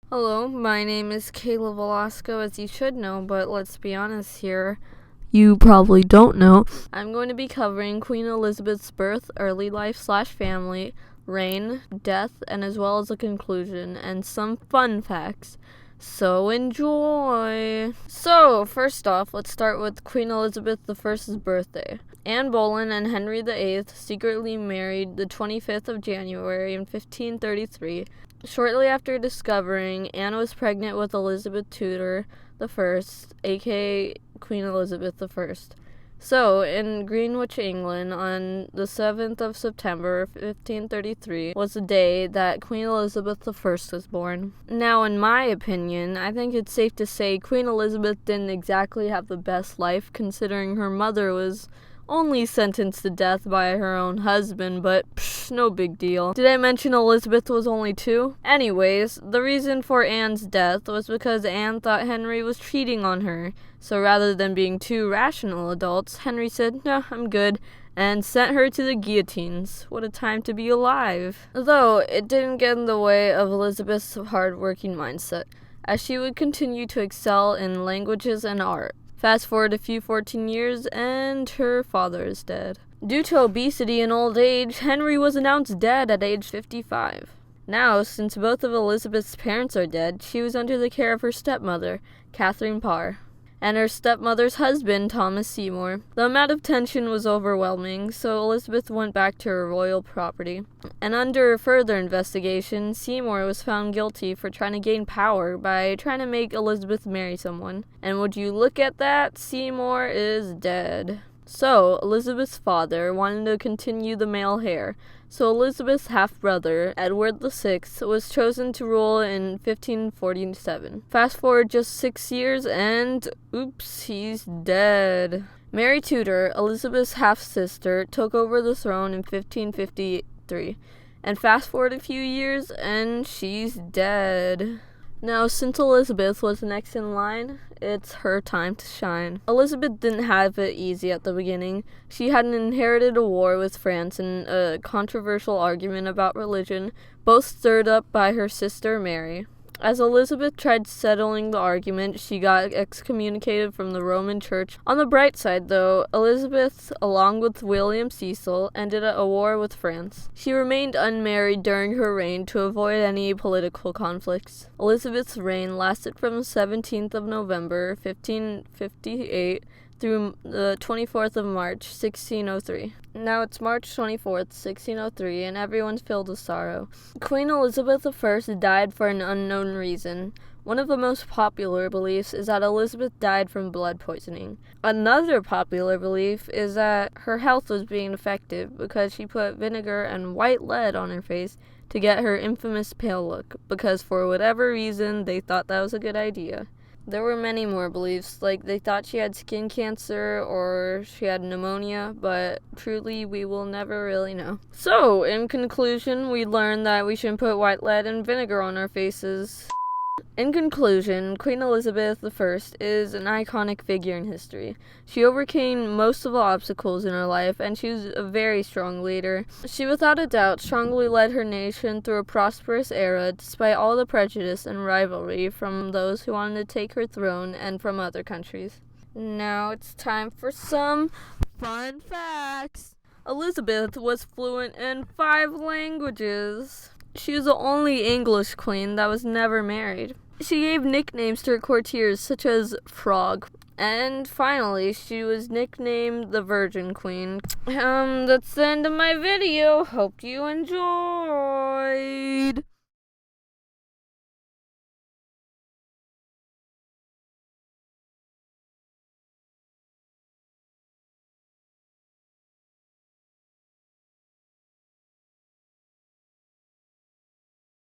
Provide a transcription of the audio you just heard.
Hello, my name is Kayla Velasco, as you should know, but let's be honest here. You probably don't know. I'm going to be covering Queen Elizabeth's birth, early life/family, reign, death, and as well as a conclusion, and some fun facts. So enjoy! So, first off, let's start with Queen Elizabeth I's birthday. Anne Boleyn and Henry VIII secretly married the 25th of January in 1533. Shortly after discovering Anne was pregnant with Elizabeth Tudor I, aka Queen Elizabeth I. So, in Greenwich, England, on the 7th of September, 1533, was the day that Queen Elizabeth I was born. Now, in my opinion, I think it's safe to say Queen Elizabeth didn't exactly have the best life, considering her mother was only sentenced to death by her own husband, but no big deal. Did I mention Elizabeth was only 2? Anyways, the reason for Anne's death was because Anne thought Henry was cheating on her. So rather than being 2 rational adults, Henry said, "No, I'm good," and sent her to the guillotines. What a time to be alive. Though, it didn't get in the way of Elizabeth's hard-working mindset, as she would continue to excel in languages and art. Fast forward a few 14 years, and her father is dead. Due to obesity and old age, Henry was announced dead at age 55. Now, since both of Elizabeth's parents are dead, she was under the care of her stepmother, Catherine Parr, and her stepmother's husband, Thomas Seymour. The amount of tension was overwhelming, so Elizabeth went back to her royal property. And under further investigation, Seymour was found guilty for trying to gain power by trying to make Elizabeth marry someone. And would you look at that? Seymour is dead. So, Elizabeth's father wanted to continue the male heir, so Elizabeth's half-brother, Edward VI, was chosen to rule in 1547. Fast forward just 6 years and, oops, he's dead. Mary Tudor, Elizabeth's half-sister, took over the throne in 1553. And fast forward a few years and she's dead. Now, since Elizabeth was next in line, it's her time to shine. Elizabeth didn't have it easy at the beginning. She had inherited a war with France and a controversial argument about religion, both stirred up by her sister Mary. As Elizabeth tried settling the argument, she got excommunicated from the Roman Church. On the bright side, though, Elizabeth, along with William Cecil, ended a war with France. She remained unmarried during her reign to avoid any political conflicts. Elizabeth's reign lasted from the 17th of November, 1558, through the 24th of March, 1603. Now it's March 24th, 1603, and everyone's filled with sorrow. Queen Elizabeth I died for an unknown reason. One of the most popular beliefs is that Elizabeth died from blood poisoning. Another popular belief is that her health was being affected because she put vinegar and white lead on her face to get her infamous pale look, because for whatever reason they thought that was a good idea. There were many more beliefs, like they thought she had skin cancer or she had pneumonia, but truly we will never really know. So, in conclusion, we learned that we shouldn't put white lead and vinegar on our faces. In conclusion, Queen Elizabeth I is an iconic figure in history. She overcame most of the obstacles in her life, and she was a very strong leader. She without a doubt strongly led her nation through a prosperous era, despite all the prejudice and rivalry from those who wanted to take her throne and from other countries. Now it's time for some fun facts. Elizabeth was fluent in 5 languages. She was the only English queen that was never married. She gave nicknames to her courtiers, such as Frog. And finally, she was nicknamed the Virgin Queen. That's the end of my video. Hope you enjoyed.